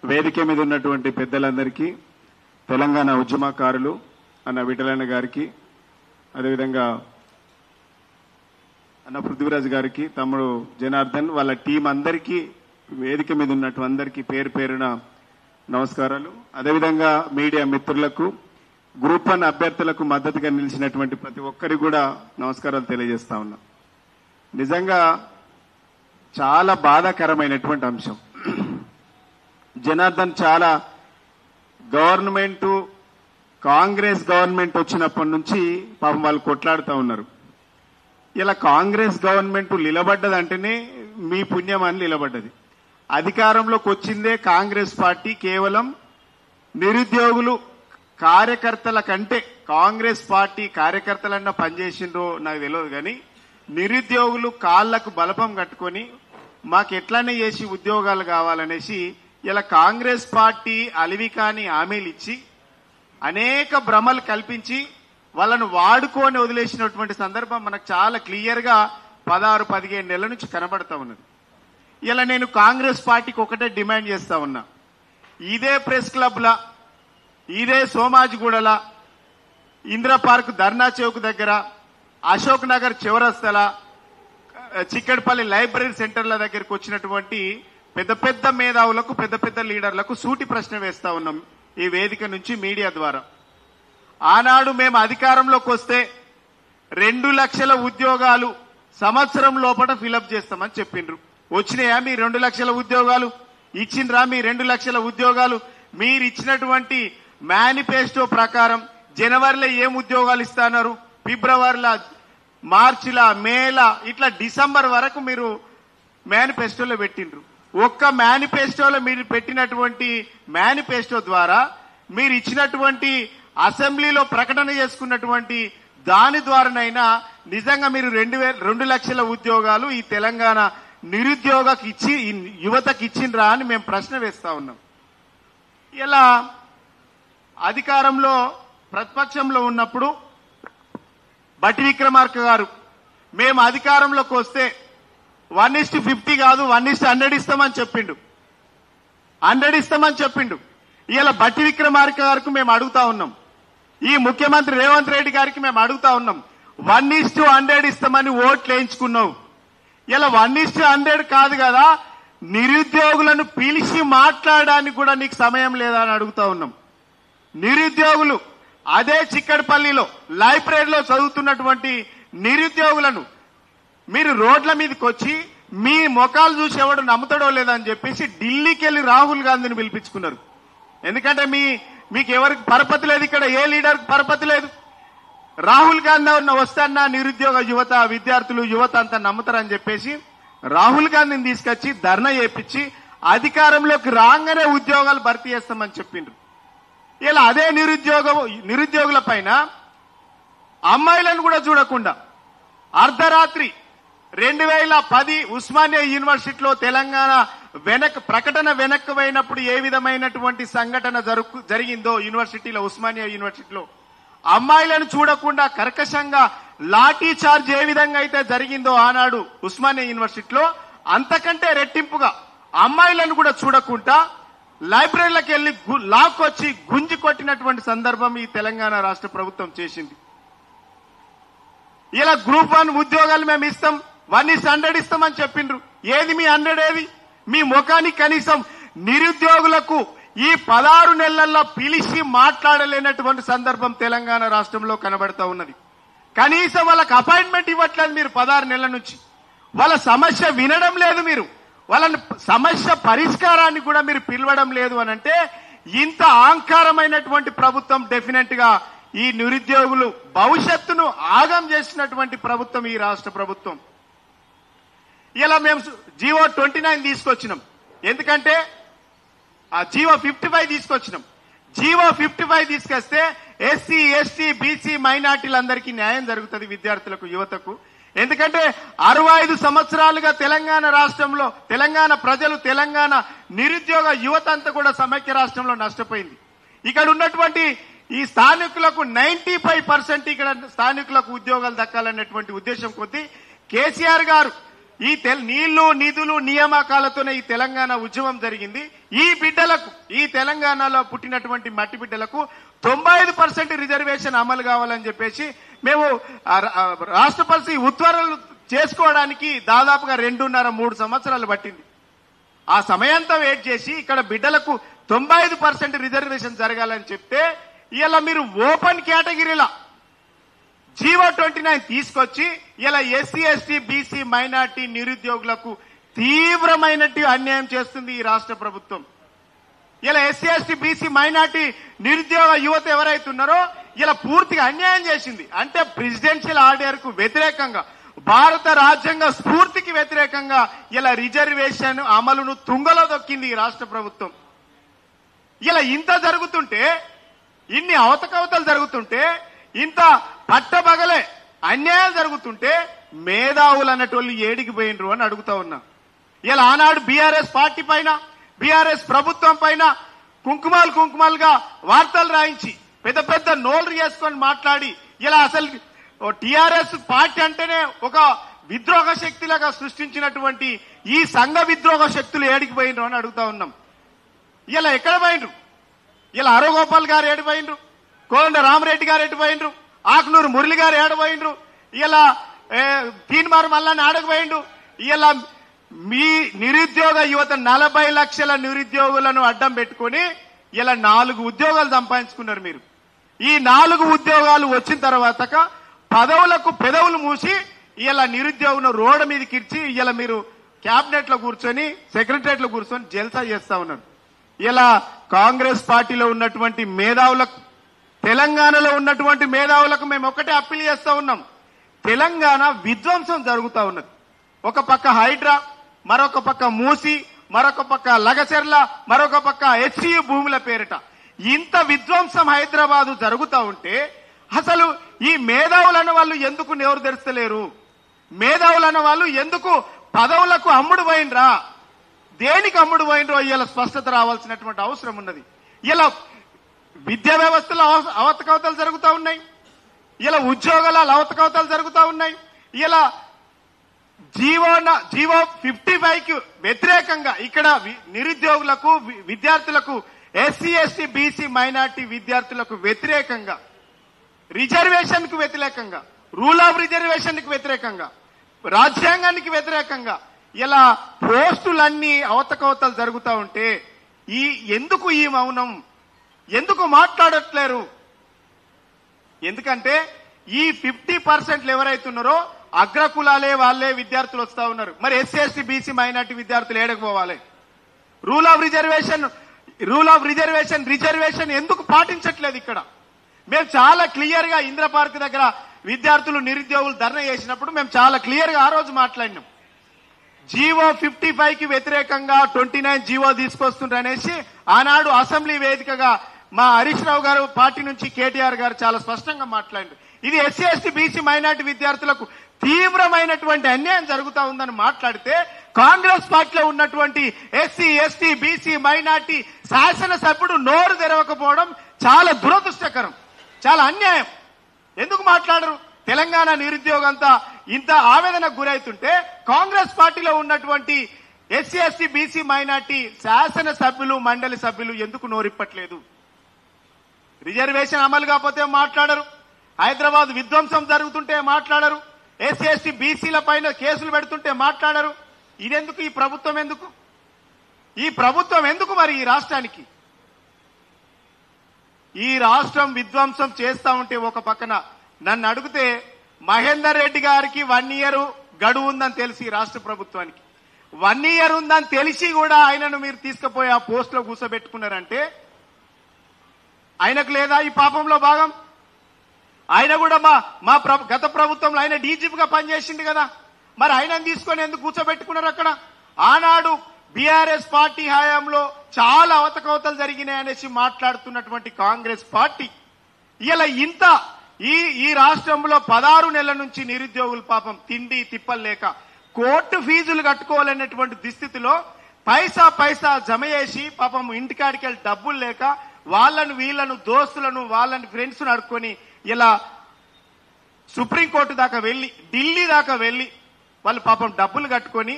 వేదిక మీద ఉన్నటువంటి పెద్దలందరికీ, తెలంగాణ ఉద్యమకారులు అన్న విఠలన్న గారికి, అదేవిధంగా అన్న పృథ్వీరాజ్ గారికి, తమ్ముడు జనార్దన్, వాళ్ళ టీం అందరికీ, వేదిక మీద ఉన్నటువంటి అందరికీ పేరు పేరున నమస్కారాలు. అదేవిధంగా మీడియా మిత్రులకు, గ్రూప్ 1 అభ్యర్థులకు మద్దతుగా నిలిచినటువంటి ప్రతి ఒక్కరికి కూడా నమస్కారాలు తెలియజేస్తా ఉన్నా. నిజంగా చాలా బాధాకరమైనటువంటి అంశం. జనార్దన్ చాలా కాంగ్రెస్ గవర్నమెంట్ వచ్చినప్పటి నుంచి పాపం వాళ్ళు కొట్లాడుతూ ఉన్నారు. ఇలా కాంగ్రెస్ గవర్నమెంట్ నిలబడ్డదంటేనే మీ పుణ్యం అని నిలబడ్డది. అధికారంలోకి వచ్చిందే కాంగ్రెస్ పార్టీ కేవలం నిరుద్యోగులు కార్యకర్తల కంటే, కాంగ్రెస్ పార్టీ కార్యకర్తలన్నా పనిచేసిండ్రో నాకు తెలియదు కానీ, నిరుద్యోగులు కాళ్లకు బలపం కట్టుకొని మాకు ఎట్లనే చేసి ఉద్యోగాలు కావాలనేసి ఇలా కాంగ్రెస్ పార్టీ అలివికాని హామీలు ఇచ్చి అనేక భ్రమలు కల్పించి వాళ్ళను వాడుకొని వదిలేసినటువంటి సందర్భం మనకు చాలా క్లియర్ గా 16-17 నెలల నుంచి కనబడతా ఉన్నది. ఇలా నేను కాంగ్రెస్ పార్టీకి ఒకటే డిమాండ్ చేస్తా ఉన్నా. ఇదే ప్రెస్ క్లబ్ లా, ఇదే సోమాజిగూడల, ఇందిరా పార్క్ ధర్నా చౌక్ దగ్గర, అశోక్ నగర్ చివరస్తల, చిక్కడపల్లి లైబ్రరీ సెంటర్ల దగ్గరకు వచ్చినటువంటి పెద్ద పెద్ద మేధావులకు, పెద్ద పెద్ద లీడర్లకు సూటి ప్రశ్న వేస్తా ఉన్నాం ఈ వేదిక నుంచి మీడియా ద్వారా. ఆనాడు మేము అధికారంలోకి వస్తే 2 లక్షల ఉద్యోగాలు సంవత్సరం లోపల ఫిలప్ చేస్తామని చెప్పిండ్రు. వచ్చినాయా మీ 2 లక్షల ఉద్యోగాలు? ఇచ్చిండ్రా మీ 2 లక్షల ఉద్యోగాలు? మీరు ఇచ్చినటువంటి మేనిఫెస్టో ప్రకారం జనవరిలో ఏం ఉద్యోగాలు ఇస్తున్నారు, ఫిబ్రవరిలో, మార్చిలా, మేలా, ఇట్లా డిసెంబర్ వరకు మీరు మేనిఫెస్టోలో పెట్టిండ్రు. ఒక్క మేనిఫెస్టోలో మీరు పెట్టినటువంటి మేనిఫెస్టో ద్వారా మీరు ఇచ్చినటువంటి అసెంబ్లీలో ప్రకటన చేసుకున్నటువంటి దాని ద్వారానైనా నిజంగా మీరు 2 లక్షల ఉద్యోగాలు ఈ తెలంగాణ నిరుద్యోగకి ఇచ్చి, యువతకి ఇచ్చిండ్రా అని మేము ప్రశ్న వేస్తా ఉన్నాం. ఇలా అధికారంలో ప్రతిపక్షంలో ఉన్నప్పుడు బట్టి విక్రమార్క గారు మేము అధికారంలోకి వస్తే 1:50 కాదు 1:100 ఇస్తామని చెప్పిండు. 100 ఇస్తామని చెప్పిండు. ఇలా బట్టి విక్రమార్క గారికి మేము అడుగుతా ఉన్నాం, ఈ ముఖ్యమంత్రి రేవంత్ రెడ్డి గారికి మేము అడుగుతా ఉన్నాం, 1:100 ఇస్తామని ఓట్లు వేయించుకున్నావు. ఇలా 1:100 కాదు కదా, నిరుద్యోగులను పిలిచి మాట్లాడడానికి కూడా నీకు సమయం లేదా అని అడుగుతా ఉన్నాం. నిరుద్యోగులు అదే చిక్కడపల్లిలో లైబ్రరీలో చదువుతున్నటువంటి నిరుద్యోగులను మీరు రోడ్ల మీదకి వచ్చి మీ ముఖాలు చూసి ఎవడు నమ్ముతాడో లేదని చెప్పేసి ఢిల్లీకి వెళ్లి రాహుల్ గాంధీని పిలిపించుకున్నారు. ఎందుకంటే మీకు ఎవరికి పరపతి లేదు, ఇక్కడ ఏ లీడర్కి పరపతి లేదు. రాహుల్ గాంధీ వస్తాన్నా నిరుద్యోగ యువత, విద్యార్థులు, యువత అంతా నమ్ముతారని చెప్పేసి రాహుల్ గాంధీని తీసుకొచ్చి ధర్నా చేపించి అధికారంలోకి రాగానే ఉద్యోగాలు భర్తీ చేస్తామని చెప్పిండ్రు. ఇలా అదే నిరుద్యోగుల పైన అమ్మాయిలను కూడా చూడకుండా అర్ధరాత్రి 2010 ఉస్మానియా యూనివర్సిటీలో తెలంగాణ ప్రకటన వెనక్కి పోయినప్పుడు ఏ విధమైనటువంటి సంఘటన జరిగిందో యూనివర్సిటీలో, ఉస్మానియా యూనివర్సిటీలో అమ్మాయిలను చూడకుండా కర్కశంగా లాఠీ చార్జ్ ఏ విధంగా అయితే జరిగిందో ఆనాడు ఉస్మానియా యూనివర్సిటీలో, అంతకంటే రెట్టింపుగా అమ్మాయిలను కూడా చూడకుండా లైబ్రరీలకు వెళ్లి లాక్కొచ్చి గుంజి కొట్టినటువంటి సందర్భం ఈ తెలంగాణ రాష్ట్ర ప్రభుత్వం చేసింది. ఇలా గ్రూప్ 1 ఉద్యోగాలు మేము ఇస్తాం, 1:100 ఇస్తామని చెప్పిండ్రు. ఏది మీ 100? ఏది మీ ముఖానికి? కనీసం నిరుద్యోగులకు ఈ 16 నెలల్లో పిలిచి మాట్లాడలేనటువంటి సందర్భం తెలంగాణ రాష్ట్రంలో కనబడతా ఉన్నది. కనీసం వాళ్ళకి అపాయింట్మెంట్ ఇవ్వట్లేదు మీరు 16 నెలల నుంచి. వాళ్ళ సమస్య వినడం లేదు, మీరు వాళ్ళని సమస్య పరిష్కారాన్ని కూడా మీరు పిలవడం లేదు అని అంటే ఇంత అహంకారమైనటువంటి ప్రభుత్వం డెఫినెట్ గా ఈ నిరుద్యోగులు భవిష్యత్తును ఆగం చేసినటువంటి ప్రభుత్వం ఈ రాష్ట్ర ప్రభుత్వం. ఇలా మేము జీవో 29 తీసుకొచ్చినాం. ఎందుకంటే ఆ జీవో 55 తీసుకొచ్చినాం. జీవో 55 తీసుకొస్తే ఎస్సీ, ఎస్టీ, బీసీ, మైనార్టీలందరికీ న్యాయం జరుగుతుంది, విద్యార్థులకు, యువతకు. ఎందుకంటే 65 సంవత్సరాలుగా తెలంగాణ రాష్ట్రంలో తెలంగాణ ప్రజలు, తెలంగాణ నిరుద్యోగ యువత అంతా కూడా సమైక్య రాష్ట్రంలో నష్టపోయింది. ఇక్కడ ఉన్నటువంటి ఈ స్థానికులకు 95% ఇక్కడ స్థానికులకు ఉద్యోగాలు దక్కాలనేటువంటి ఉద్దేశం కొద్దీ కేసీఆర్ గారు ఈ నీళ్లు నిధులు నియామకాలతోనే ఈ తెలంగాణ ఉద్యమం జరిగింది. ఈ బిడ్డలకు, ఈ తెలంగాణలో పుట్టినటువంటి మట్టి బిడ్డలకు 95% రిజర్వేషన్ అమలు కావాలని చెప్పేసి మేము రాష్ట్రపతి ఉత్తర్వులు చేసుకోవడానికి దాదాపుగా 2.5-3 సంవత్సరాలు పట్టింది. ఆ సమయంతో వెయిట్ చేసి ఇక్కడ బిడ్డలకు 95% రిజర్వేషన్ జరగాలని చెప్తే ఇలా మీరు ఓపెన్ కేటగిరీలో జీవో 29 తీసుకొచ్చి ఇలా ఎస్సీ ఎస్టీ బీసీ మైనార్టీ నిరుద్యోగులకు తీవ్రమైనట్టు అన్యాయం చేస్తుంది ఈ రాష్ట్ర ప్రభుత్వం. ఇలా ఎస్సీ ఎస్టీ బీసీ మైనార్టీ నిరుద్యోగ యువత ఎవరైతున్నారో ఇలా పూర్తిగా అన్యాయం చేసింది. అంటే ప్రెసిడెన్షియల్ ఆర్డర్ కు వ్యతిరేకంగా, భారత రాజ్యాంగ స్ఫూర్తికి వ్యతిరేకంగా ఇలా రిజర్వేషన్ అమలును తుంగలో దొక్కింది ఈ రాష్ట్ర ప్రభుత్వం. ఇలా ఇంత జరుగుతుంటే, ఇన్ని అవతకవతలు జరుగుతుంటే, ఇంత పట్టబగలే అన్యాయం జరుగుతుంటే మేధావులు అన్నటోళ్ళు ఏడికి పోయినరు అని అడుగుతా ఉన్నా. ఇలా ఆనాడు బీఆర్ఎస్ పార్టీ పైన, బీఆర్ఎస్ ప్రభుత్వం పైన కుంకుమాలుగా వార్తలు రాయించి పెద్ద పెద్ద నోళ్లు చేసుకొని మాట్లాడి ఇలా అసలు టిఆర్ఎస్ పార్టీ అంటేనే ఒక విద్రోహ శక్తిలాగా సృష్టించినటువంటి ఈ సంఘ విద్రోహ శక్తులు ఏడికి పోయినరు అని అడుగుతా ఉన్నాం. ఇలా ఎక్కడ పోయినరు? ఇలా హరగోపాల్ గారు ఏడిపోయినరు, కోదండ రామరెడ్డి గారు ఎడిపోయినరు, ఆకునూరు మురళి గారు ఏడపోయిండ్రు, ఇలా తీన్మారు మల్లాన్ని ఆడకపోయిండు. ఇలా మీ నిరుద్యోగ యువత 40 లక్షల నిరుద్యోగులను అడ్డం పెట్టుకుని ఇలా 4 ఉద్యోగాలు సంపాదించుకున్నారు మీరు. ఈ 4 ఉద్యోగాలు వచ్చిన తర్వాత పదవులకు పెదవులు మూసి ఇలా నిరుద్యోగులను రోడ్డు మీదకి ఇచ్చి ఇలా మీరు క్యాబినెట్ లో కూర్చొని, సెక్రటరియట్ లో కూర్చొని జల్సా చేస్తా ఉన్నారు. ఇలా కాంగ్రెస్ పార్టీలో ఉన్నటువంటి మేధావులకు, తెలంగాణలో ఉన్నటువంటి మేధావులకు మేము ఒకటే అప్పీల్ చేస్తా ఉన్నాం. తెలంగాణ విధ్వంసం జరుగుతూ ఉన్నది. ఒక పక్క హైడ్రా, మరొక పక్క మూసి, మరొక పక్క లగచెర్ల, మరొక పక్క హెచ్సియు భూముల పేరిట ఇంత విధ్వంసం హైదరాబాదు జరుగుతూ ఉంటే అసలు ఈ మేధావులన్న వాళ్ళు ఎందుకు నోరు తెరుస్తలేరు? మేధావులన్న వాళ్ళు ఎందుకు పదవులకు అమ్ముడు పోయినరా? దేనికి అమ్ముడు పోయినరో ఇలా స్పష్టత రావాల్సినటువంటి అవసరం ఉన్నది. ఇలా విద్యా వ్యవస్థలో అవతకవతలు జరుగుతూ ఉన్నాయి, ఇలా ఉద్యోగాల అవతకవతలు జరుగుతూ ఉన్నాయి. ఇలా జీవో 55కి వ్యతిరేకంగా ఇక్కడ నిరుద్యోగులకు, విద్యార్థులకు, ఎస్సీ ఎస్టీ బీసీ మైనార్టీ విద్యార్థులకు వ్యతిరేకంగా, రిజర్వేషన్ కు వ్యతిరేకంగా, రూల్ ఆఫ్ రిజర్వేషన్ కు వ్యతిరేకంగా, రాజ్యాంగానికి వ్యతిరేకంగా ఇలా పోస్టులన్నీ అవతకవతలు జరుగుతూ ఉంటే ఎందుకు ఈ మౌనం? ఎందుకు మాట్లాడట్లేరు? ఎందుకంటే ఈ 50% ఎవరైతున్నారో అగ్రకులాలే వాళ్ళే విద్యార్థులు వస్తా ఉన్నారు. మరి ఎస్సీ ఎస్టీ బీసీ మైనార్టీ విద్యార్థులు ఏడకపోవాలి? రూల్ ఆఫ్ రిజర్వేషన్ ఎందుకు పాటించట్లేదు? ఇక్కడ మేము చాలా క్లియర్ గా ఇందిరా పార్క్ దగ్గర విద్యార్థులు నిరుద్యోగులు ధర్నా చేసినప్పుడు మేము చాలా క్లియర్ గా ఆ రోజు మాట్లాడినాం. జీవో 55కి వ్యతిరేకంగా 29 జీవో తీసుకొస్తుండ్రు అనేసి ఆనాడు అసెంబ్లీ వేదికగా మా హరీష్ రావు గారు పార్టీ నుంచి కేటీఆర్ గారు చాలా స్పష్టంగా మాట్లాడారు. ఇది ఎస్సీ ఎస్టీ బీసీ మైనార్టీ విద్యార్థులకు తీవ్రమైనటువంటి అన్యాయం జరుగుతా ఉందని మాట్లాడితే కాంగ్రెస్ పార్టీలో ఉన్నటువంటి ఎస్సీ ఎస్టీ బీసీ మైనార్టీ శాసనసభ్యుడు నోరు తెరవకపోవడం చాలా దురదృష్టకరం, చాలా అన్యాయం. ఎందుకు మాట్లాడరు? తెలంగాణ నిరుద్యోగంతా ఇంత ఆవేదనకు గురైతుంటే కాంగ్రెస్ పార్టీలో ఉన్నటువంటి ఎస్సీ ఎస్టీ బీసీ మైనార్టీ శాసనసభ్యులు, మండలి సభ్యులు ఎందుకు నోరిప్పట్లేదు? రిజర్వేషన్ అమలు కాకపోతే మాట్లాడరు, హైదరాబాద్ విధ్వంసం జరుగుతుంటే మాట్లాడరు, ఎస్సీ ఎస్టీ బీసీల పైన కేసులు పెడుతుంటే మాట్లాడరు. ఇదెందుకు? ఈ ప్రభుత్వం ఎందుకు? ఈ ప్రభుత్వం ఎందుకు మరి ఈ రాష్ట్రానికి? ఈ రాష్ట్రం విధ్వంసం చేస్తా ఉంటే ఒక పక్కన నన్ను అడిగితే మహేందర్ రెడ్డి గారికి 1 ఇయర్ గడువు ఉందని తెలిసి రాష్ట్ర ప్రభుత్వానికి 1 ఇయర్ ఉందని తెలిసి కూడా ఆయనను మీరు తీసుకుపోయి ఆ పోస్ట్ లో కూర్చోబెట్టుకున్నారంటే ఆయనకు లేదా ఈ పాపంలో భాగం? ఆయన కూడా మా గత ప్రభుత్వంలో ఆయన డీజీపీగా పనిచేసింది కదా, మరి ఆయనను తీసుకొని ఎందుకు కూర్చోబెట్టుకున్నారు అక్కడ? ఆనాడు బీఆర్ఎస్ పార్టీ హయాంలో చాలా అవతకవతలు జరిగినాయనేసి మాట్లాడుతున్నటువంటి కాంగ్రెస్ పార్టీ ఇలా ఈ రాష్ట్రంలో 16 నెలల నుంచి నిరుద్యోగులు పాపం తిండి తిప్పలు లేక కోర్టు ఫీజులు కట్టుకోవాలనేటువంటి దుస్థితిలో పైసా జమ చేసి పాపం ఇంటికాడికి వెళ్ళి డబ్బులు లేక వీళ్ళను దోస్తులను వాళ్ళని ఫ్రెండ్స్ అడుక్కొని ఇలా సుప్రీంకోర్టు దాకా వెళ్లి, ఢిల్లీ దాకా వెళ్లి వాళ్ళు పాపం డబ్బులు కట్టుకొని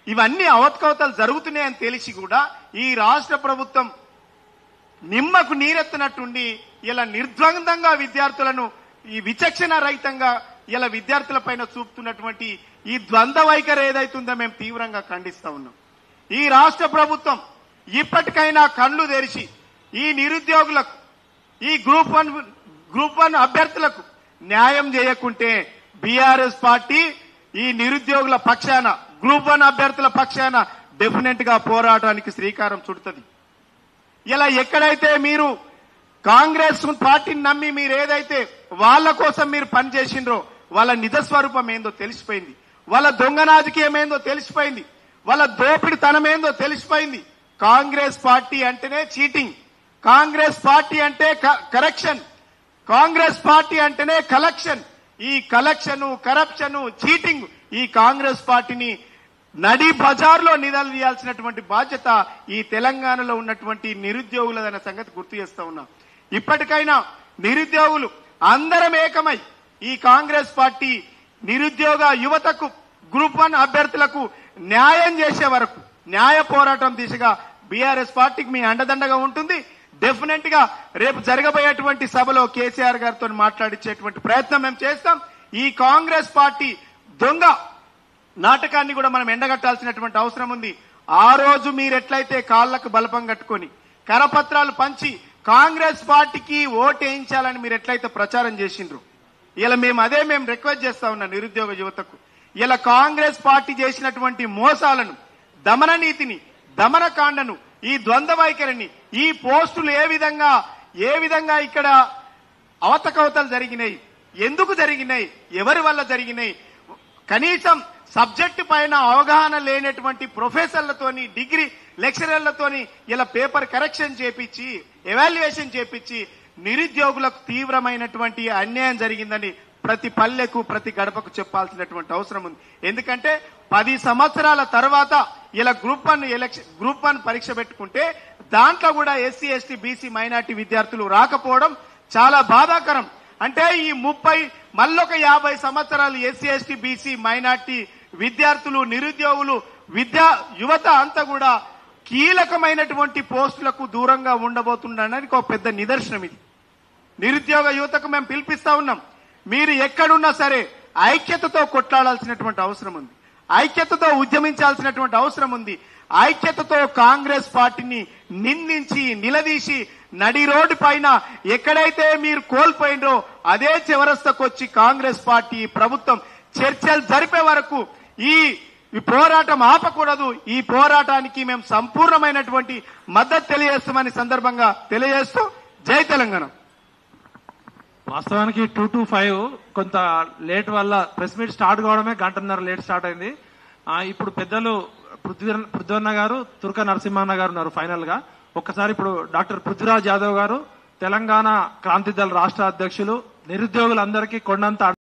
ఇవన్నీ అవకతవకలు జరుగుతున్నాయని తెలిసి కూడా ఈ రాష్ట్ర ప్రభుత్వం నిమ్మకు నీరెత్తినట్టుండి ఇలా నిర్ద్వందంగా విద్యార్థులను ఈ విచక్షణ రహితంగా ఇలా విద్యార్థుల పైన చూపుతున్నటువంటి ఈ ద్వంద్వ వైఖరి ఏదైతుందో మేము తీవ్రంగా ఖండిస్తా ఉన్నాం. ఈ రాష్ట్ర ప్రభుత్వం ఇప్పటికైనా కళ్ళు తెరిచి ఈ నిరుద్యోగులకు, ఈ గ్రూప్ వన్ అభ్యర్థులకు న్యాయం చేయకుంటే బీఆర్ఎస్ పార్టీ ఈ నిరుద్యోగుల పక్షాన, గ్రూప్ 1 అభ్యర్థుల పక్షాన డెఫినెట్ గా పోరాటానికి శ్రీకారం చుడుతుంది. ఇలా ఎక్కడైతే మీరు కాంగ్రెస్ పార్టీని నమ్మి మీరు ఏదైతే వాళ్ళ కోసం మీరు పనిచేసిండ్రో వాళ్ళ నిజస్వరూపం ఏందో తెలిసిపోయింది, వాళ్ళ దొంగ రాజకీయం ఏందో తెలిసిపోయింది, వాళ్ళ దోపిడితనం ఏందో తెలిసిపోయింది. కాంగ్రెస్ పార్టీ అంటేనే చీటింగ్, కాంగ్రెస్ పార్టీ అంటే కరప్షన్, కాంగ్రెస్ పార్టీ అంటేనే కలెక్షన్. ఈ కలెక్షన్, కరప్షన్, చీటింగ్ ఈ కాంగ్రెస్ పార్టీని నడి బజార్లో నిలదీయాల్సినటువంటి బాధ్యత ఈ తెలంగాణలో ఉన్నటువంటి నిరుద్యోగులదన్న సంగతి గుర్తు చేస్తా ఉన్నా. ఇప్పటికైనా నిరుద్యోగులు అందరం ఏకమై ఈ కాంగ్రెస్ పార్టీ నిరుద్యోగ యువతకు, గ్రూప్ 1 అభ్యర్థులకు న్యాయం చేసే వరకు న్యాయ పోరాటం దిశగా బీఆర్ఎస్ పార్టీకి మీ అండదండగా ఉంటుంది. డెఫినెట్ గా రేపు జరగబోయేటువంటి సభలో కేసీఆర్ గారితో మాట్లాడించేటువంటి ప్రయత్నం మేము చేస్తాం. ఈ కాంగ్రెస్ పార్టీ దొంగ నాటకాన్ని కూడా మనం ఎండగట్టాల్సినటువంటి అవసరం ఉంది. ఆ రోజు మీరు ఎట్లయితే కాళ్లకు బలపం కట్టుకొని కరపత్రాలు పంచి కాంగ్రెస్ పార్టీకి ఓటేయించాలని మీరు ఎట్లయితే ప్రచారం చేసిండ్రు, ఇలా మేము రిక్వెస్ట్ చేస్తా ఉన్నాం నిరుద్యోగ యువతకు. ఇలా కాంగ్రెస్ పార్టీ చేసినటువంటి మోసాలను, దమన నీతిని, దమనకాండను, ఈ ద్వంద్వ వైఖరిని, ఈ పోస్టులు ఏ విధంగా ఇక్కడ అవతకవతలు జరిగినాయి, ఎందుకు జరిగినాయి, ఎవరి వల్ల జరిగినాయి, కనీసం సబ్జెక్టు పైన అవగాహన లేనటువంటి ప్రొఫెసర్లతోని, డిగ్రీ లెక్చరర్లతోని ఇలా పేపర్ కరెక్షన్ చేపించి, ఎవాల్యుయేషన్ చేపించి నిరుద్యోగులకు తీవ్రమైనటువంటి అన్యాయం జరిగిందని ప్రతి పల్లెకు, ప్రతి గడపకు చెప్పాల్సినటువంటి అవసరం ఉంది. ఎందుకంటే 10 సంవత్సరాల తర్వాత ఇలా గ్రూప్ 1 పరీక్ష పెట్టుకుంటే దాంట్లో కూడా ఎస్సీ, ఎస్టీ, బీసీ, మైనార్టీ విద్యార్థులు రాకపోవడం చాలా బాధాకరం. అంటే ఈ 30 మళ్ళొక 50 సంవత్సరాలు ఎస్సీ, ఎస్టీ, బీసీ, మైనార్టీ విద్యార్థులు, నిరుద్యోగులు, యువత అంతా కూడా కీలకమైనటువంటి పోస్టులకు దూరంగా ఉండబోతుండడానికి ఒక పెద్ద నిదర్శనం ఇది. నిరుద్యోగ యువతకు మేము పిలిపిస్తా ఉన్నాం, మీరు ఎక్కడున్నా సరే ఐక్యతతో కొట్లాడాల్సినటువంటి అవసరం ఉంది, ఐక్యతతో ఉద్యమించాల్సినటువంటి అవసరం ఉంది. ఐక్యతతో కాంగ్రెస్ పార్టీని నిందించి, నిలదీసి నడి రోడ్డు పైన ఎక్కడైతే మీరు కోల్పోయినరో అదే చివరస్తకు వచ్చి కాంగ్రెస్ పార్టీ ప్రభుత్వం చర్చలు జరిపే వరకు ఈ పోరాటం ఆపకూడదు. ఈ పోరాటానికి మేము సంపూర్ణమైనటువంటి మద్దతు తెలియజేస్తామని సందర్భంగా తెలియజేస్తూ జై తెలంగాణ. వాస్తవానికి 2 to 5 కొంత లేట్ వల్ల ప్రెస్ మీట్ స్టార్ట్ కావడమే 1:30 లేట్ స్టార్ట్ అయింది. ఇప్పుడు పెద్దలు పృథ్వన్న గారు, తుర్క నరసింహన్న గారు ఉన్నారు ఫైనల్ గా. ఒక్కసారి ఇప్పుడు డాక్టర్ పృథ్వీరాజ్ యాదవ్ గారు, తెలంగాణ క్రాంతి దళ రాష్ట్ర అధ్యక్షులు, నిరుద్యోగులందరికీ కొండంత